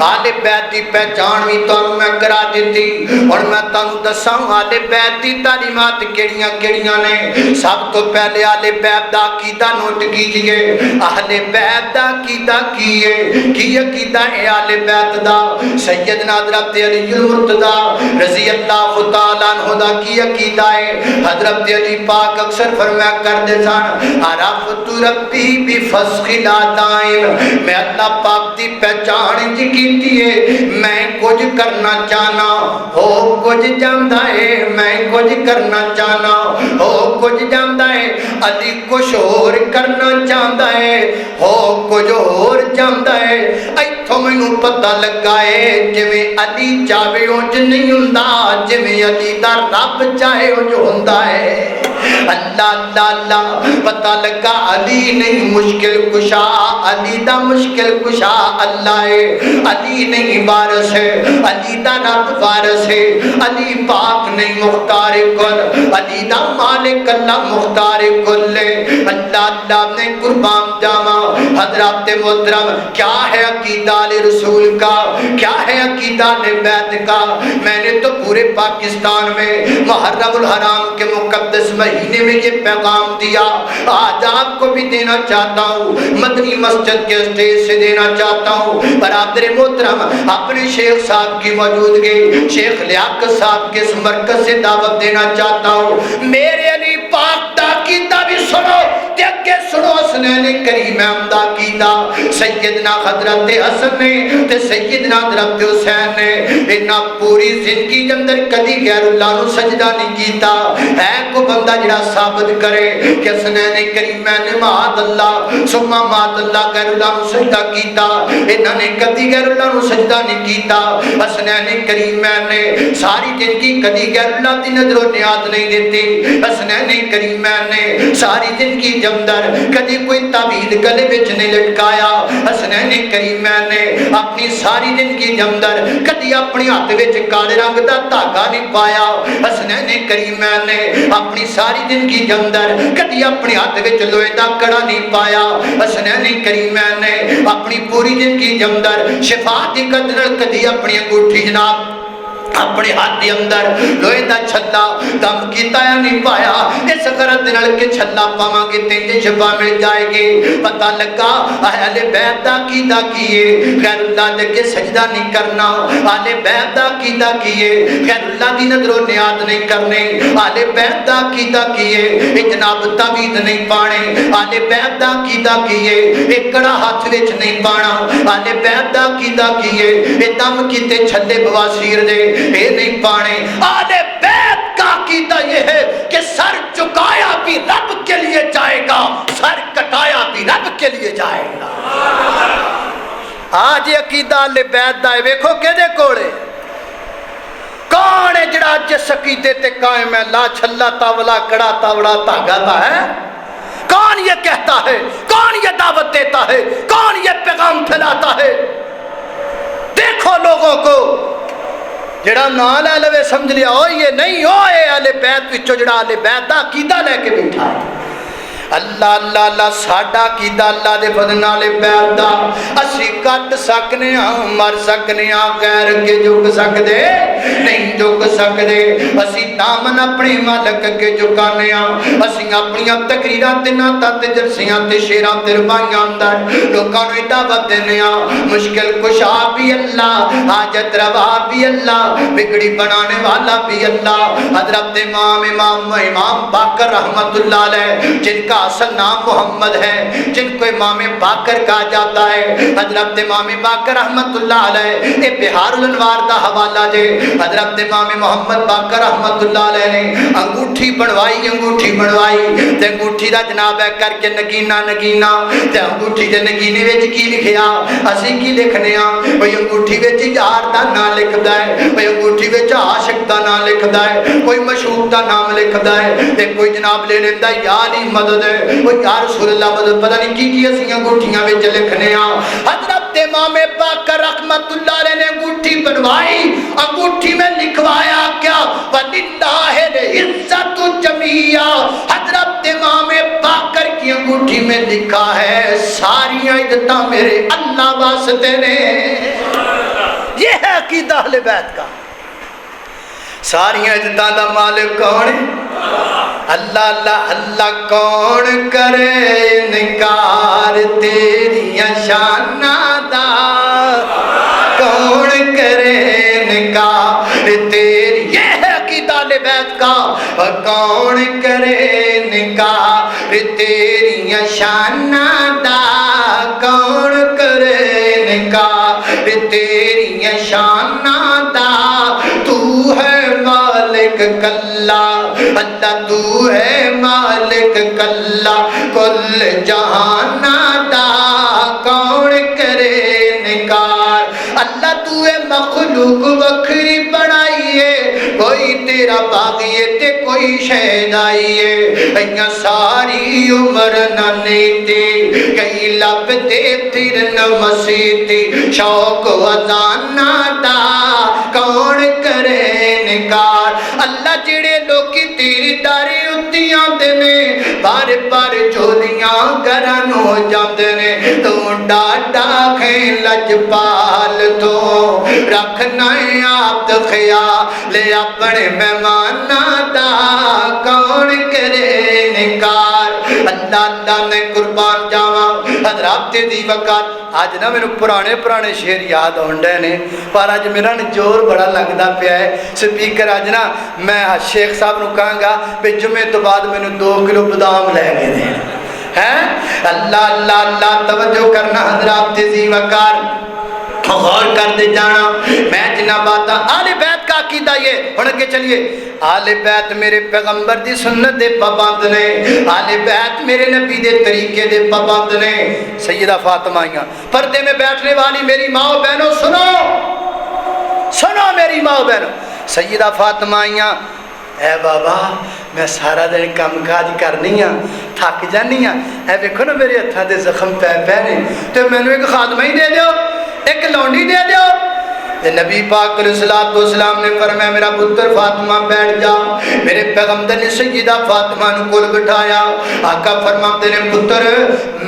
آل بیت دی پہچان بھی تانوں میں کرا دیتی. ہن میں تانوں دساں آل بیت دی تعلیمات کیڑیاں کیڑیاں نے. سب تو پہلے آل بیت دا عقیدہ نوٹ کیجئے. اہل بیت دا عقیدہ کی ہے, کی عقیدہ ہے آل بیت دا. سیدنا حضرت علی المرتضی رضی اللہ تعالیٰ عنہ دا کی عقیدہ ہے. حضرت علی پاک اکثر فرمایا کرتے سن عرفت ربی بفسخ لا دائم, میں اللہ پاک دی پہچان جی کیتی ہے, میں کچھ کرنا چاہنا ہو کچھ جاندا ہے, میں کچھ کرنا چاہنا ہو کچھ جاندا ہے. علی کچھ اور کرنا چاہتا ہے ہو کچھ اور جاندا ہے. ایتھوں مینوں پتہ لگا ہے جویں علی چاہے انج نہیں ہوندا, جویں علی دا رب چاہے انج ہوندا ہے. اللہ اللہ اللہ پتہ لگا علی نہیں مشکل کشا, علی دا مشکل کشا اللہ ہے. علی نہیں وارث ہے, علی دا رب وارث ہے. علی پاک نہیں مختار کل, علی دا مالک اللہ مختار کل ہے. اللہ اللہ نے قربان جاواں حضرات محترم, کیا ہے عقیدہ علی رسول کا, کیا ہے عقیدہ علی بیت کا. میں نے تو پورے پاکستان میں محرم الحرام کے مقدس مہینے میں یہ پیغام دیا, آج آپ کو بھی دینا چاہتا ہوں, مدنی مسجد کے اسٹیج سے دینا چاہتا ہوں. برادر محترم اپنے شیخ صاحب کی موجودگی, شیخ لیاقت صاحب کے اس مرکز سے دعوت دینا چاہتا ہوں. میرے علی پاک دا عقیدہ بھی سنو, دیکھ کے سنو. حسنین کریم دا عقیدہ سیدنا حضرت حسن نے تے سیدنا حضرت حسین نے انہاں پوری زندگی کے اندر کدی غیر اللہ نو سجدہ نہیں کیتا. ہے کو بندہ جڑا ثابت کرے کہ حسنین کریم نے ماد اللہ ثم ماد اللہ غیر اللہ نو سجدہ کیتا, انہاں نے کدی غیر اللہ نو سجدہ نہیں کیتا. حسنین کریم نے ساری زندگی کدی غیر اللہ دی نظر و نیاز نہیں دیتی. حسنین کریم نے ساری زندگی کے اندر کدی کوئی تعویذ گلے وچ نہیں لٹکایا. حسنین کریم نے اپنی ساری زندگی کے اندر کدی اپنے ہاتھ وچ کالے رنگ دا دھاگا نہیں پایا. حسنین کریم نے اپنی ساری زندگی کے اندر کدی اپنے ہاتھ وچ لوہے دا کڑا نہیں پایا. حسنین کریم نے اپنی پوری زندگی کے اندر شفاعت دی قدر کدی اپنی انگوٹھی جناب اپنے ہاتھ کے اندر لوہے دا چھلا دم کیتا یا نہیں پایا اس غرض نال کے چھلا پاواں گے تے شفا مل جائے گی پتہ لگا اہل بیت دا کیدا کیے غیر اللہ دے کے سجدہ نہیں کرنا اہل بیت دا کیدا کیے غیر اللہ دی نظر و نیاز نہیں کرنے اہل بیت دا کیدا کیے جناب تعویذ نہیں پانے اہل بیت دا کیدا کیے ایکڑا ہاتھ وچ نہیں پانا اہل بیت دا کیدا کیے اے دم کیتے چھلے بواسیر دے اے نہیں پانے آلے بیت کا عقیدہ یہ ہے کہ سر چکایا بھی رب کے لیے جائے گا سر کٹایا بھی رب کے لیے جائے گا آج یہ عقیدہ آلے بیت دا ہے ویکھو کہ دے کوڑے کون ہے جڑا جس عقیدے تے قائم ہے لا چھلا تاولا کڑا تاوڑا تاگا تا ہے کون یہ کہتا ہے کون یہ دعوت دیتا ہے کون یہ پیغام پھیلاتا ہے دیکھو لوگوں کو جڑا نال ہے لوے سمجھ لیا او یہ نہیں ہو اے اہل بیت وچوں جڑا اہل بیت دا عقیدہ لے کے بیٹھا ہے اللہ اللہ اللہ ساڈا عقیدہ اللہ دے فضل نال بیت دا اسی کٹ سکنے ہاں مر سکنے ہاں غیر کے جھک سکدے نہیں جھک سکدے اسی دامن اپنے مالک کے جھکانے ہاں اسی اپنی تقریراں تے نعتاں تے جلسیاں تے شعراں تے ربائیاں اندر لوکاں نوں دعوت دینے ہاں مشکل کشا بھی اللہ حاجت روا بھی اللہ بگڑی بنانے والا بھی اللہ حضرت امام باقر رحمت اللہ علیہ جن کا اصل نام محمد ہے جن کو امام باقر کہا جاتا ہے حضرت امام باقر رحمت اللہ علیہ اے بہار الانوار دا حوالہ جے حضرت امام محمد باقر رحمت اللہ علیہ نے انگوٹھی بنوائی تے انگوٹھی دا جناب ہے کر کے نگینہ تے انگوٹھی دے نگینے وچ کی لکھیا اسی کی لکھنے ہاں کوئی انگوٹھی وچ یار دا نام لکھدا ہے کوئی انگوٹھی وچ عاشق دا نام لکھدا ہے کوئی مشہور دا نام لکھدا ہے تے کوئی جناب لے لیندا یا علی مدد وہ یا رسول اللہ مدد پتہ نہیں کی اسی انگوٹھیاں وچ لکھنے ہاں حضرت امام باقر رحمت اللہ علیہ نے انگوٹھی بنوائی انگوٹھی میں لکھوایا کیا وَلِلَّهِ الْعِزَّةُ جَمِيعًا حضرت امام باقر کی انگوٹھی میں لکھا ہے ساری عزتاں میرے اللہ واسطے نے یہ ہے عقیدہ اہل بیت کا ساری عزتاں دا مالک کون ہے اللہ اللہ اللہ کون کرے انکار تیری شاناں دا کون کرے انکار تیری یہ ہے عقیدہ اہل بیت کا کون کرے انکار تیری شاناں دا کون کرے انکار تیری شاناں دا تو ہے مالک کلا اللہ تو ہے مالک کلا کل جہانا دا کون کرے انکار اللہ تو ہے مخلوق وکھری بنائیے کوئی تیرا باغیے تے کوئی شہدائیے ایاں ساری عمر نہ نیتی کئی لب دے تیر نہ مسیتی شوق وزانا دا کون کرے انکار اللہ جڑے لوکی تیری داری اتیاں دینے بار بار جولیاں گرن ہو جاندے نے تو ڈاڈا کھیں لجپال تو رکھنا آپ تو خیال اپنے مہمانہ دا کون کرے انکار اللہ اللہ نے قربان جاواں حضرات دی وقت آج نہ میرے پرانے شعر یاد ہونڈے نے پر آج میرا جور بڑا لگدا پیا ہے سپیکر آج نا میں شیخ صاحب نو کہاں گا پہ جمعے تو بعد میں 2 کلو بادام لے کے دیں اللہ اللہ اللہ توجہ کرنا حضرات دی وقت غور کر دے جانا میں جنہ باتا آل بیت کا عقیدہ یہ ہونے کے چلیے آل بیت میرے پیغمبر دی سنت دے پابند نے آل بیت میرے نبی دے طریقے دے پابند نے سیدہ فاطمہ آئیاں پردے میں بیٹھنے والی میری ماں و بہنوں سنو میری ماں و بہنوں سیدہ فاطمہ آئیاں اے بابا میں سارا دن کام کاج کرنی ہاں تھک جانی ہاں اے دیکھو نا میرے ہتھاں دے زخم پے نے تو مینوں ایک خادمہ ہی دے دیو ایک لونڈی دے دیو نبی پاک علیہ الصلوۃ والسلام نے فرمایا میرا پتر فاطمہ بیٹھ جا. میرے پیغمبر نے سیدہ فاطمہ نو کول بٹھایا. آقا فرماتے نے پتر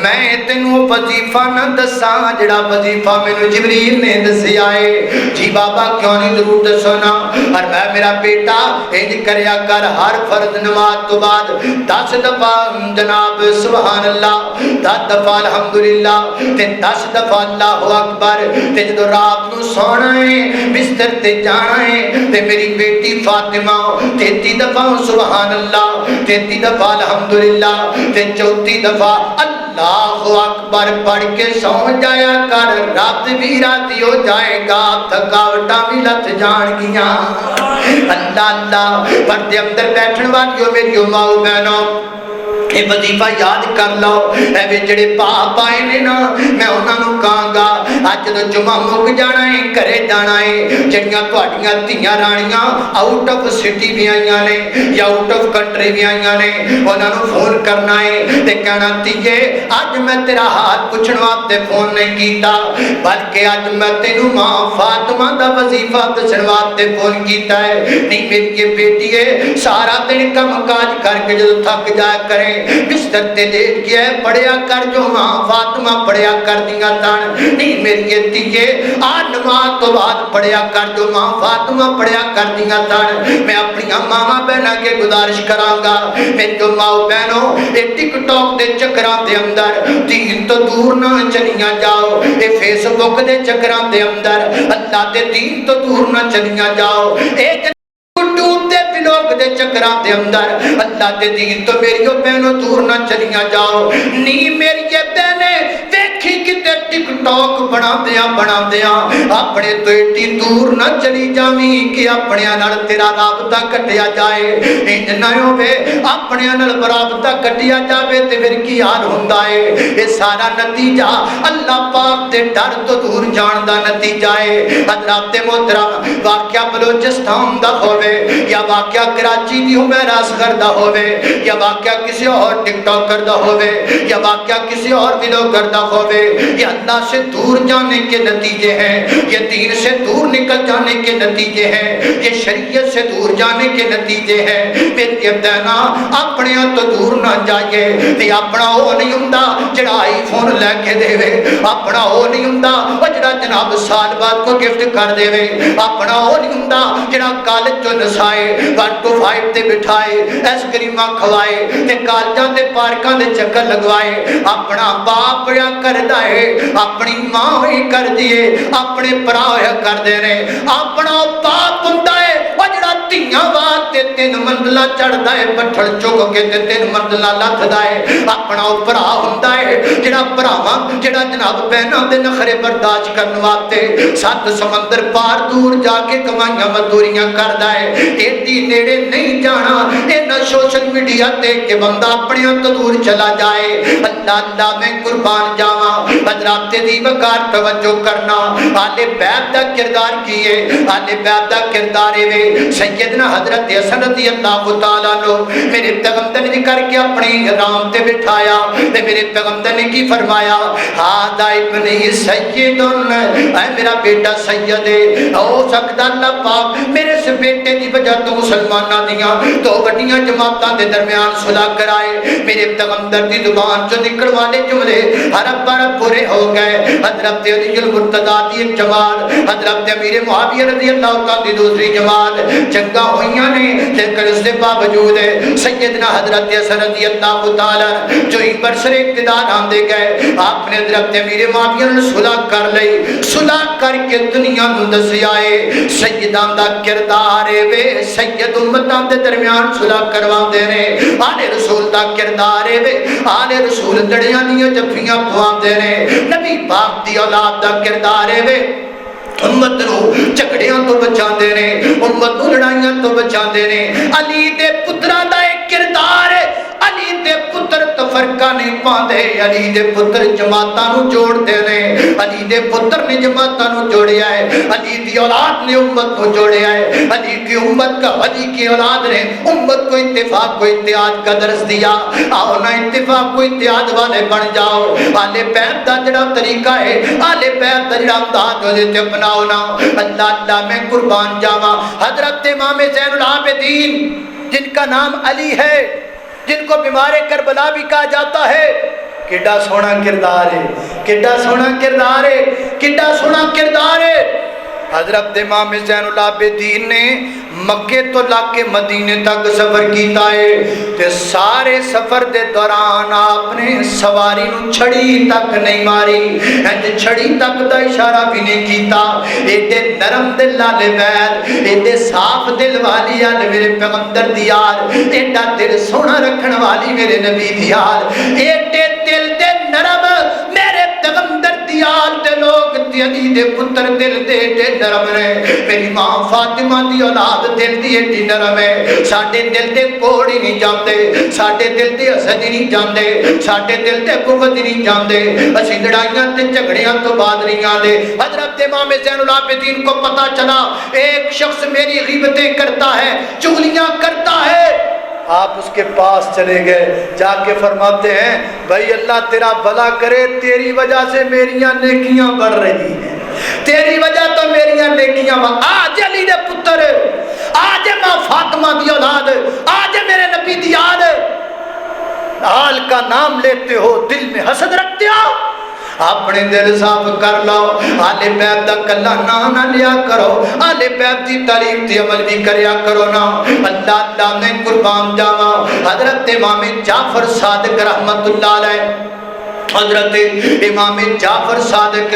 میں تینوں وظیفہ نہ دساں جڑا وظیفہ مینوں جبریل نے دسیا ہے. جی بابا کیوں نہیں ضرور دسنا. اور میں میرا بیٹا انج کریا کر ہر فرض نماز تو بعد 10 دفعہ جناب سبحان اللہ 10 دفعہ الحمدللہ تے 10 دفعہ اللہ اکبر. تے جدوں رات نو سونا ہے بستر تے جانا ہے تے میری بیٹی فاطمہ 33 دفعہ سبحان اللہ 33 دفعہ الحمدللہ تے 34 دفعہ اللہ اکبر پڑھ کے سو جایا کر. رات بھی راتی ہو جائے گا تھکاوٹاں بھی لت جان گیاں. اللہ اللہ پردے اندر بیٹھن والیو میری ماؤ بہنوں یہ وظیفہ یاد کر لو. اے جڑے پاپ آئے نے نا میں انہاں نوں کہاں گا اج جدوں جمعہ مک جانا ہے گھرے جانا ہے جڑیاں تہاڈیاں دھیاں رانیاں آؤٹ آف سٹی بھی آئیاں نے یا آؤٹ آف کنٹری بھی آئیاں نے انہاں نوں فون کرنا ہے تے کہنا تیے اج میں تیرا حال پوچھن واسطے فون نہیں کیتا بلکہ اج میں تینوں ماں فاطمہ دا وظیفہ دسن واسطے فون کیتا ہے. نہیں میری یہ بیٹی ہے سارا دن کم کاج کر کے جدوں تھک جایا کرے بستر تے لیٹ گیا ہے پڑھیا کر جو ماں فاطمہ پڑھیا کر دیاں تن. نہیں میری یہ تیے آ نماز تو بعد پڑھیا کر جو ماں فاطمہ پڑھیا کر دیاں تن. میں اپنی ماما بہناں کے گزارش کراں گا میری جو ماں بہنوں یہ ٹک ٹاک دے چکراں دے اندر دین تو دور نہ چلیاں جاؤ. یہ فیس بک دے چکراں دے اندر اللہ دے دین تو دور نہ چلیاں جاؤ. یوٹیوب دے بلاگ دے چکراں دے اندر اللہ دے دین تو میری بہنوں دور نہ چلیاں جاؤ. نی میری بہنیں دیکھی کتے ٹک ٹاک بنا دیاں اپنے تو ایڈی دور نہ چلی جاویں کہ اپنے نال تیرا رابطہ کٹیا جائے. انج نہ ہوے اپنے نال رابطہ کٹیا جاوے تے پھر کی حال ہوندا ہے. یہ سارا نتیجہ اللہ پاک دے ڈر تو دور جان دا نتیجہ ہے. حضرات محترم واقعہ بلوچستان دا ہوے یا واقعہ کراچی دی حمیرہ اصغر دا ہوے یا واقعہ کسی اور ٹک ٹاکر دا ہوے یا واقعہ کسی اور ویڈیوگر دا ہوے یہ اللہ سے دور جانے کے نتیجے ہیں. یہ دین سے دور نکل جانے کے نتیجے ہیں. یہ شریعت سے دور جانے کے نتیجے ہیں. میرے بہنا اپنے تو دور نہ جائیے. تے اپنا وہ نہیں ہوندا جڑا آئی فون لے کے دے وے. اپنا وہ نہیں ہوندا او جڑا جناب سال بعد کو گفٹ کر دے وے. اپنا وہ نہیں ہوندا جڑا کالج چوں نسائے 1 to 5 تے بٹھائے ایس کریماں کھوائے تے کالجاں تے پارکاں دے چکر لگوائے. اپنا باپ یا کردا ہے اپنی ماں ہوئی کر دیے اپنے بھرا ہویا کر دے نے. اپنا باپ ہوندا ہے او جڑا دھیاں واسطے 3 منزلہ چڑھدا ہے پٹھڑ چک کے تے 3 منزلہ لتھدا ہے. اپنا بھرا ہوندا ہے جڑا بھراواں جڑا جناب بہناں دے نخرے برداشت کرن واسطے 7 سمندر پار دور جا کے کمائیاں مزدوریاں کردا ہے. ایڈی نیڑے نہیں جانا اینا سوشل میڈیا تے کہ بندہ اپنے تو دور چلا جائے. اللہ اللہ میں قربان جاواں. حضرات دی وقار توجہ کرنا آل بیت دا کردار کیے. آل بیت دا کردار ہے سیدنا حضرت حسن رضی اللہ تعالیٰ عنہ میرے پیغمبر نے کر کے اپنی رام تے بٹھایا تے میرے پیغمبر نے کی فرمایا ہاں ابن سید اے میرا بیٹا سید ہے. ہو سکتا اللہ پاک میرے سے بیٹے دی وجہ تو مسلماناں دیاں تو وڈیاں جماعتاں دے درمیان صلح کرائے. میرے پیغمبر دی زبان چوں نکل والے جملے حرف برف پورے ہو گئے. حضرت علی المرتضیٰ دی ایک جماعت حضرت امیر معاویہ رضی اللہ عنہ دی دوسری جماعت جنگاں ہوئیاں نے لیکن اس کے باوجود سیدنا حضرت حسن رضی اللہ تعالی جو ہی برسر اقتدار آندے گئے آپ نے حضرت امیر معاویہ نے صلح کر لئی. صلح کر کے دنیا نوں دسیا ہے سیداں دا کردار وے سید امتاں دے درمیان صلح کرواندے نے. آل رسول دا کردار وے آل رسول لڑیاں دیاں جفیاں پواندے نے. نبی پاک دی اولاد دا کردار وے امت نو جھگڑیاں تو بچاندے نے امت نو لڑائیاں تو بچاندے نے. علی دے پتراں دا ایک کردار ہے علی دے پتر تفرقہ ٹیکا نہیں پاندے علی دے پتر جماعتاں نو جوڑ دے نے علی دے پتر نے جماعتاں نو جوڑیا ہے علی دی اولاد نے امت کو جوڑیا ہے علی کی امت کا علی کی اولاد نے امت کو اتفاق کو اتحاد کا درس دیا آؤ نا اتفاق کو اتحاد والے بن جاؤ آلے بیت دا جڑا طریقہ ہے آلے بیت دا جڑا امداد ہو دیتے اپناؤ نا اللہ میں قربان جاواں حضرت امام زین العابدین جن کا نام علی ہے جن کو بیمار کربلا بھی کہا جاتا ہے کڈا سونا کردار ہے کڈا سونا کردار ہے کڈا سونا کردار ہے حضرت امام زین العابدین نے مکے تو لا کے مدینے تک سفر کیتا ہے تے سارے سفر دے دوران آپ نے سواری نو چھڑی تک نہیں ماری انج چھڑی تک دا اشارہ بھی نہیں کیتا ایڈے نرم دل والے بیت ایڈے صاف دل والی آل میرے پیغمبر دی یاد ایڈا دل سونا رکھن والی میرے نبی دی یاد ایڈے دل دے نرم میرے پیغمبر دی یاد دے لوگ علی دے پتر دل دے نرم نے میری ماں فاطمہ دی اولاد دل دی ایڈی نرم ہے ساڈے دل دے کوڑ ہی نہیں جاندے ساڈے دل دے حسد ہی نہیں جاندے ساڈے دل دے بغض ہی نہیں جاندے اسی لڑائیاں تے جھگڑیاں تو بعد نہیں آندے حضرت امام زین العابدین کو پتہ چلا ایک شخص میری غیبتیں کرتا ہے چغلیاں کرتا ہے آپ اس کے پاس چلے گئے جا کے فرماتے ہیں بھائی اللہ تیرا بھلا کرے تیری وجہ سے میریاں نیکیاں بڑھ رہی ہیں تیری وجہ تو میریاں نیکیاں آج علی دے پتر آج ماں فاطمہ دی اولاد آج میرے نبی دی یاد آل کا نام لیتے ہو دل میں حسد رکھتے ہو اپنے دل صاف کر لو آلے بیت دا کلا نہ لیا کرو آلے بیت دی تعلیم دی عمل بھی کریا کرو نا اللہ میں قربان جاواں حضرت امام جعفر صادق رحمت اللہ علیہ حضرت امام جعفر صادق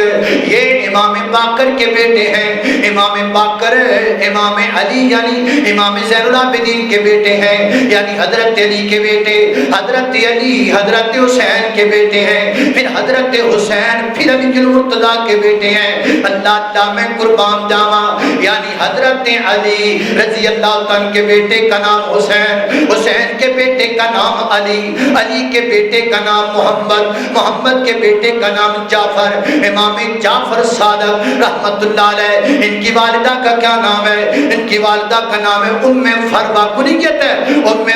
یہ امام باقر کے بیٹے ہیں امام باقر امام علی یعنی امام زین العابدین کے بیٹے ہیں یعنی حضرت علی کے بیٹے حضرت علی حضرت حسین کے بیٹے ہیں پھر حضرت حسین پھر علی المرتضیٰ کے بیٹے ہیں اللہ میں قربان جاواں یعنی حضرت علی رضی اللہ عنہ کے بیٹے کا نام حسین حسین کے بیٹے کا نام علی علی کے بیٹے کا نام محمد کے بیٹے کا نام جعفر امام جعفر صادق رحمت اللہ علیہ ان کی والدہ کا کیا نام ہے ان کی والدہ کا نام ہے ام فروا کنیت ہے ام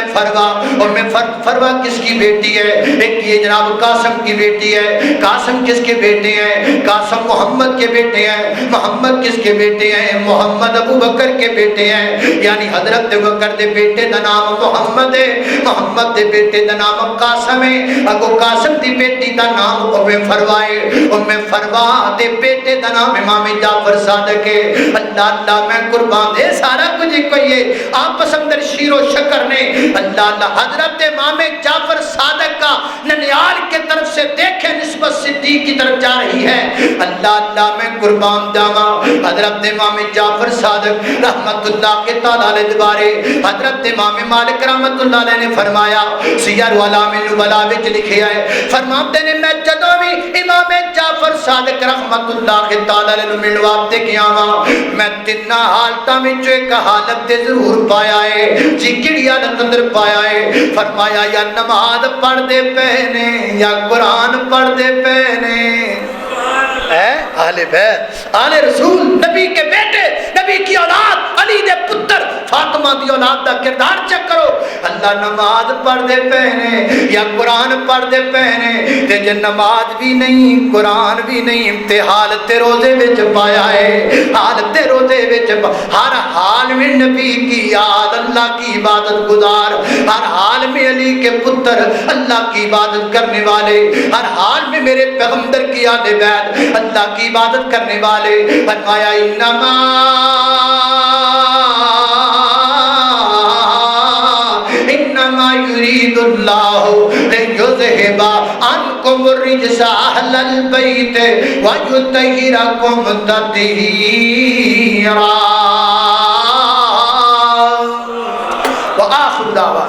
فروا کس کی بیٹی ہے ایک یہ جناب قاسم کی بیٹی ہے قاسم کس کے بیٹے ہیں قاسم محمد کے بیٹے ہیں محمد کس کے بیٹے ہیں محمد ابو بکر کے بیٹے ہیں یعنی حضرت بکر دے بیٹے دا نام محمد ہے محمد دے بیٹے دا نام قاسم ہے اگو قاسم دی بیٹی دا نام ام فروا دے بیٹے دا نام امام جعفر صادق ہے اللہ میں قربان دے سارا کچھ کوئی ہے آپس اندر شیر و شکر نے اللہ حضرت امام جعفر صادق کا ننیال کے طرف سے دیکھیں نسبت صدیق کی طرف جا رہی ہے اللہ میں قربان جاواں حضرت امام جعفر صادق رحمت اللہ کے تعالی علیہ دوبارے حضرت امام مالک رحمت اللہ علیہ نے فرمایا سیر علام النبلاء وچ لکھیا ہے فرماتے نے میں جدوں بھی امام جعفر صادق رحمت اللہ کے تعالی علیہ ملواتے گیا وا میں تینا حالتاں وچ ایک حالت تے ضرور پایا ہے جی کیڑی حالت اندر پایا ہے فرمایا یا نماز پڑھ دے پے نے یا قرآن پڑھ دے پے نے اہل بیت آل رسول نبی کے بیٹے نبی کی اولاد علی دے پتر فاطمہ دی اولاد دا کردار چیک کرو اللہ نماز پڑھ دے پہنے یا قرآن پڑھ دے پہنے تے جے نماز بھی نہیں قرآن بھی نہیں تے حالت روزے وچ پایا ہے حالت روزے وچ ہر حال میں نبی کی یاد اللہ کی عبادت گزار ہر حال میں علی کے پتر اللہ کی عبادت کرنے والے ہر حال میں میرے پیغمبر کی آل بیت اللہ کی عبادت کرنے والے فرمایا انما یرید اللہ لیذہب عنکم الرجس اہل البیت ویطہرکم تطہیرا وآخر دعوانا